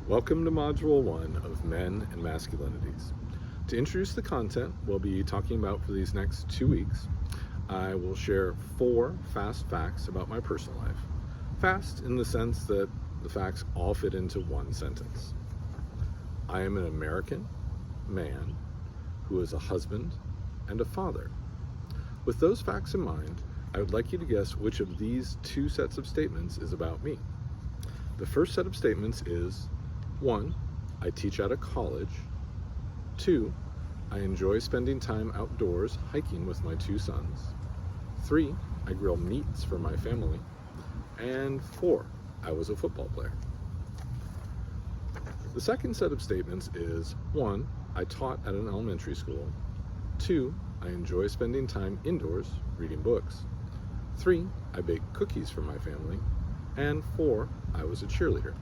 Welcome to Module 1 of Men and Masculinities. To introduce the content we'll be talking about for these next 2 weeks, I will share 4 fast facts about my personal life. Fast in the sense that the facts all fit into one sentence. I am an American man who is a husband and a father. With those facts in mind, I would like you to guess which of these 2 sets of statements is about me. The first set of statements is 1. I teach at a college. 2. I enjoy spending time outdoors hiking with my 2 sons. 3. I grill meats for my family. And 4. I was a football player. The second set of statements is 1. I taught at an elementary school. 2. I enjoy spending time indoors reading books. 3. I bake cookies for my family. And 4. I was a cheerleader.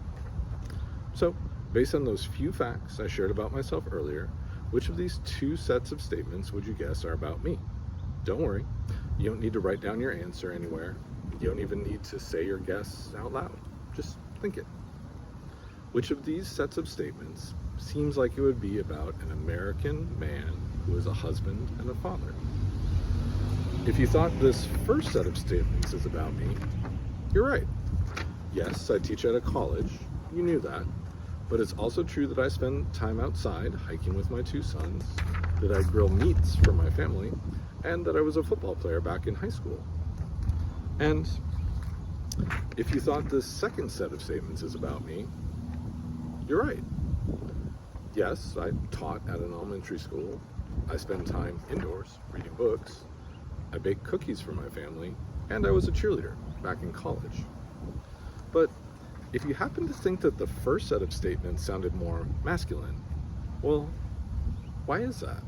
So, based on those few facts I shared about myself earlier, which of these 2 sets of statements would you guess are about me? Don't worry, you don't need to write down your answer anywhere. You don't even need to say your guess out loud. Just think it. Which of these sets of statements seems like it would be about an American man who is a husband and a father? If you thought this first set of statements is about me, you're right. Yes, I teach at a college. You knew that. But it's also true that I spend time outside hiking with my 2 sons, that I grill meats for my family, and that I was a football player back in high school. And if you thought this second set of statements is about me, you're right. Yes, I taught at an elementary school. I spend time indoors reading books. I bake cookies for my family, and I was a cheerleader back in college. But if you happen to think that the first set of statements sounded more masculine, well, why is that?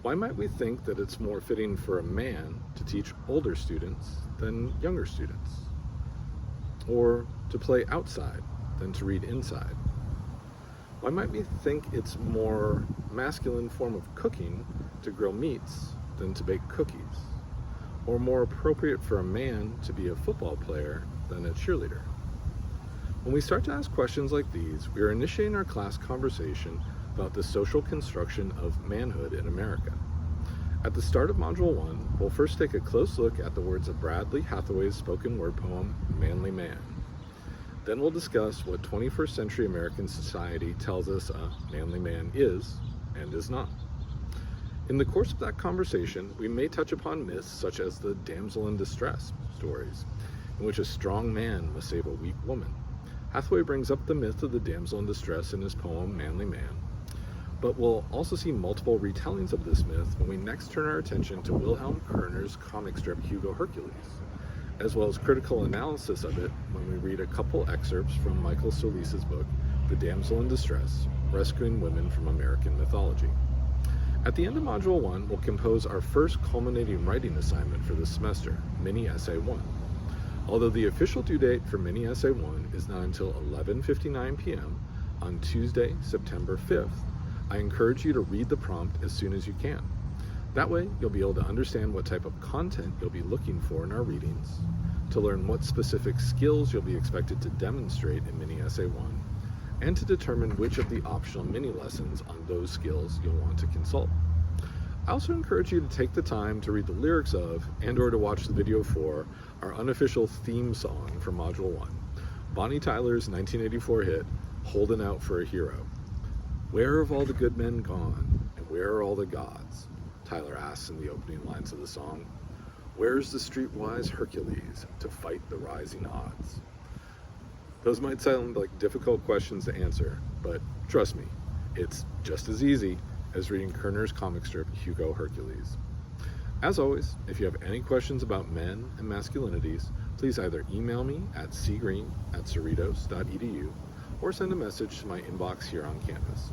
Why might we think that it's more fitting for a man to teach older students than younger students? Or to play outside than to read inside? Why might we think it's more masculine form of cooking to grill meats than to bake cookies? Or more appropriate for a man to be a football player than a cheerleader? When we start to ask questions like these, we are initiating our class conversation about the social construction of manhood in America. At the start of Module 1, we'll first take a close look at the words of Bradley Hathaway's spoken word poem, Manly Man. Then we'll discuss what 21st century American society tells us a manly man is and is not. In the course of that conversation, we may touch upon myths such as the damsel in distress stories, in which a strong man must save a weak woman. Hathaway brings up the myth of the damsel in distress in his poem, Manly Man. But we'll also see multiple retellings of this myth when we next turn our attention to Wilhelm Koerner's comic strip, HUGO HERCULES, as well as critical analysis of it when we read a couple excerpts from Michael Solis's book, The Damsel in Distress, Rescuing Women from American Mythology. At the end of Module 1, we'll compose our first culminating writing assignment for this semester, Mini Essay 1. Although the official due date for Mini Essay 1 is not until 11:59 p.m. on Tuesday, September 5th, I encourage you to read the prompt as soon as you can. That way, you'll be able to understand what type of content you'll be looking for in our readings, to learn what specific skills you'll be expected to demonstrate in Mini Essay 1, and to determine which of the optional mini lessons on those skills you'll want to consult. I also encourage you to take the time to read the lyrics of and/or to watch the video for our unofficial theme song for Module 1, Bonnie Tyler's 1984 hit, Holdin' Out for a Hero. Where have all the good men gone, and where are all the gods? Tyler asks in the opening lines of the song. Where's the streetwise Hercules to fight the rising odds? Those might sound like difficult questions to answer, but trust me, it's just as easy as reading Koerner's comic strip, HUGO HERCULES. As always, if you have any questions about men and masculinities, please either email me at cgreen@cerritos.edu or send a message to my inbox here on campus.